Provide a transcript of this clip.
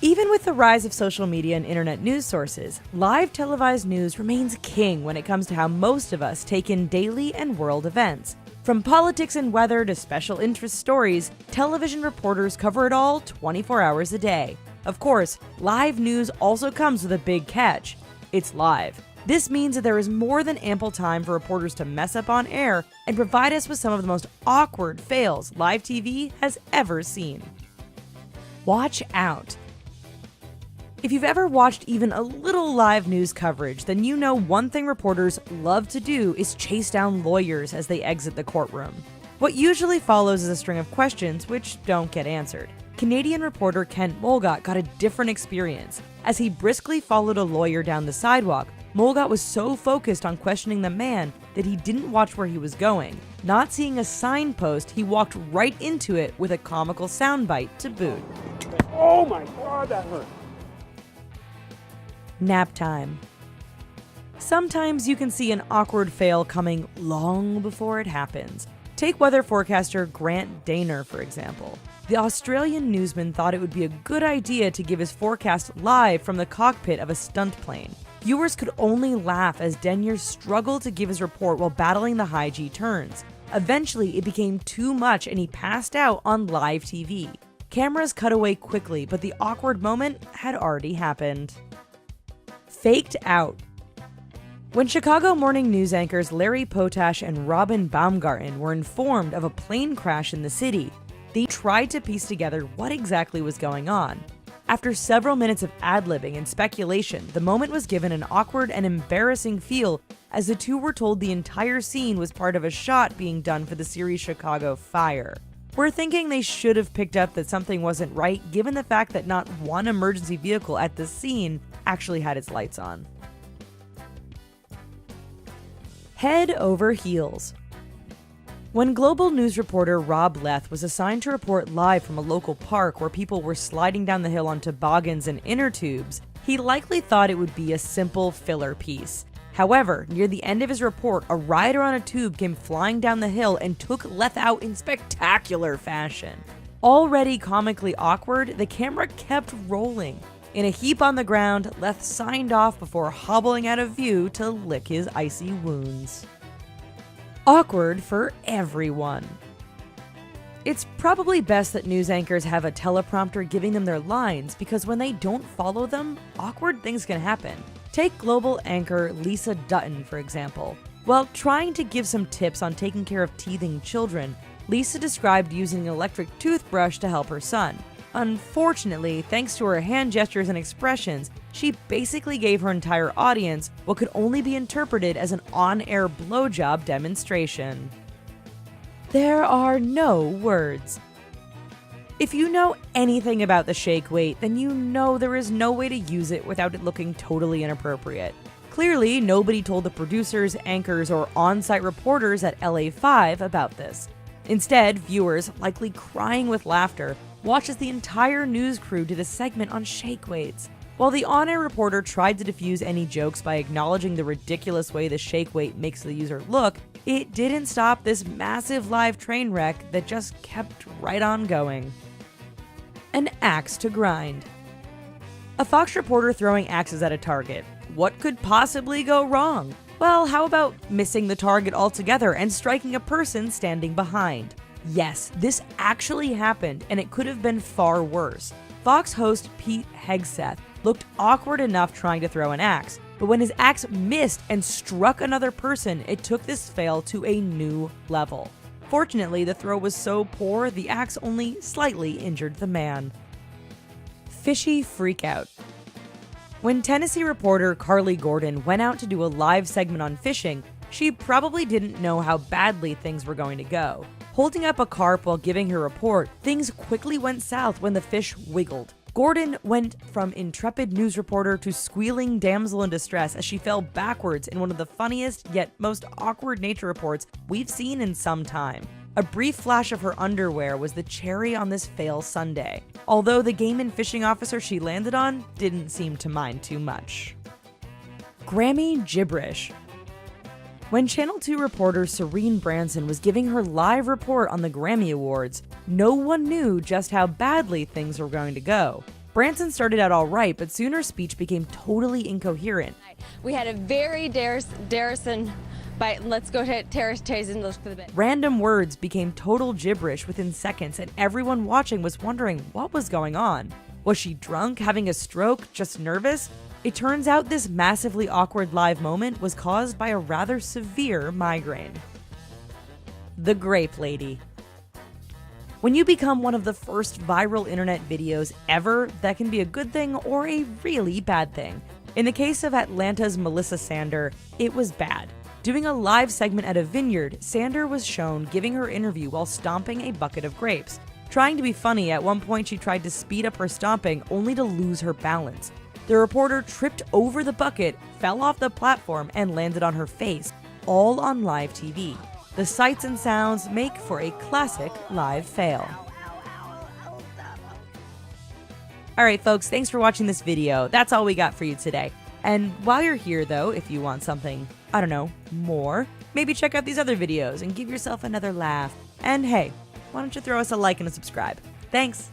Even with the rise of social media and internet news sources, live televised news remains king when it comes to how most of us take in daily and world events. From politics and weather to special interest stories, television reporters cover it all 24 hours a day. Of course, live news also comes with a big catch. It's live. This means that there is more than ample time for reporters to mess up on air and provide us with some of the most awkward fails live TV has ever seen. Watch out. If you've ever watched even a little live news coverage, then you know one thing reporters love to do is chase down lawyers as they exit the courtroom. What usually follows is a string of questions which don't get answered. Canadian reporter Kent Mulgott got a different experience. As he briskly followed a lawyer down the sidewalk, Mulgott was so focused on questioning the man that he didn't watch where he was going. Not seeing a signpost, he walked right into it with a comical soundbite to boot. Oh my God, that hurt. Nap time. Sometimes you can see an awkward fail coming long before it happens. Take weather forecaster Grant Daner, for example. The Australian newsman thought it would be a good idea to give his forecast live from the cockpit of a stunt plane. Viewers could only laugh as Denyer struggled to give his report while battling the high G turns. Eventually, it became too much and he passed out on live TV. Cameras cut away quickly, but the awkward moment had already happened. Faked out. When Chicago morning news anchors Larry Potash and Robin Baumgarten were informed of a plane crash in the city, they tried to piece together what exactly was going on. After several minutes of ad-libbing and speculation, the moment was given an awkward and embarrassing feel as the two were told the entire scene was part of a shot being done for the series Chicago Fire. We're thinking they should have picked up that something wasn't right given the fact that not one emergency vehicle at the scene actually had its lights on. Head over heels. When Global News reporter Rob Leth was assigned to report live from a local park where people were sliding down the hill on toboggans and inner tubes, he likely thought it would be a simple filler piece. However, near the end of his report, a rider on a tube came flying down the hill and took Leth out in spectacular fashion. Already comically awkward, the camera kept rolling. In a heap on the ground, Leth signed off before hobbling out of view to lick his icy wounds. Awkward for everyone. It's probably best that news anchors have a teleprompter giving them their lines because when they don't follow them, awkward things can happen. Take global anchor Lisa Dutton, for example. While trying to give some tips on taking care of teething children, Lisa described using an electric toothbrush to help her son. Unfortunately, thanks to her hand gestures and expressions, she basically gave her entire audience what could only be interpreted as an on-air blowjob demonstration. There are no words. If you know anything about the shake weight, then you know there is no way to use it without it looking totally inappropriate. Clearly, nobody told the producers, anchors, or on-site reporters at LA5 about this. Instead, viewers, likely crying with laughter, watched as the entire news crew did a segment on shake weights. While the on-air reporter tried to defuse any jokes by acknowledging the ridiculous way the shake weight makes the user look, it didn't stop this massive live train wreck that just kept right on going. An axe to grind. A Fox reporter throwing axes at a target. What could possibly go wrong? Well, how about missing the target altogether and striking a person standing behind? Yes, this actually happened, and it could have been far worse. Fox host Pete Hegseth looked awkward enough trying to throw an axe, but when his axe missed and struck another person, it took this fail to a new level. Fortunately, the throw was so poor, the axe only slightly injured the man. Fishy freakout. When Tennessee reporter Carly Gordon went out to do a live segment on fishing, she probably didn't know how badly things were going to go. Holding up a carp while giving her report, things quickly went south when the fish wiggled. Gordon went from intrepid news reporter to squealing damsel in distress as she fell backwards in one of the funniest yet most awkward nature reports we've seen in some time. A brief flash of her underwear was the cherry on this fail sundae, although the game and fishing officer she landed on didn't seem to mind too much. Grammy gibberish. When Channel 2 reporter Serene Branson was giving her live report on the Grammy Awards, no one knew just how badly things were going to go. Branson started out all right, but soon her speech became totally incoherent. We had a very Darrison bite. Let's go to Terrace-Tazen for the bit. Random words became total gibberish within seconds, and everyone watching was wondering what was going on. Was she drunk, having a stroke, just nervous? It turns out this massively awkward live moment was caused by a rather severe migraine. The Grape Lady. When you become one of the first viral internet videos ever, that can be a good thing or a really bad thing. In the case of Atlanta's Melissa Sander, it was bad. Doing a live segment at a vineyard, Sander was shown giving her interview while stomping a bucket of grapes. Trying to be funny, at one point she tried to speed up her stomping only to lose her balance. The reporter tripped over the bucket, fell off the platform, and landed on her face, all on live TV. The sights and sounds make for a classic live fail. Alright folks, thanks for watching this video. That's all we got for you today. And while you're here though, if you want something, I don't know, more, maybe check out these other videos and give yourself another laugh. And hey, why don't you throw us a like and a subscribe? Thanks!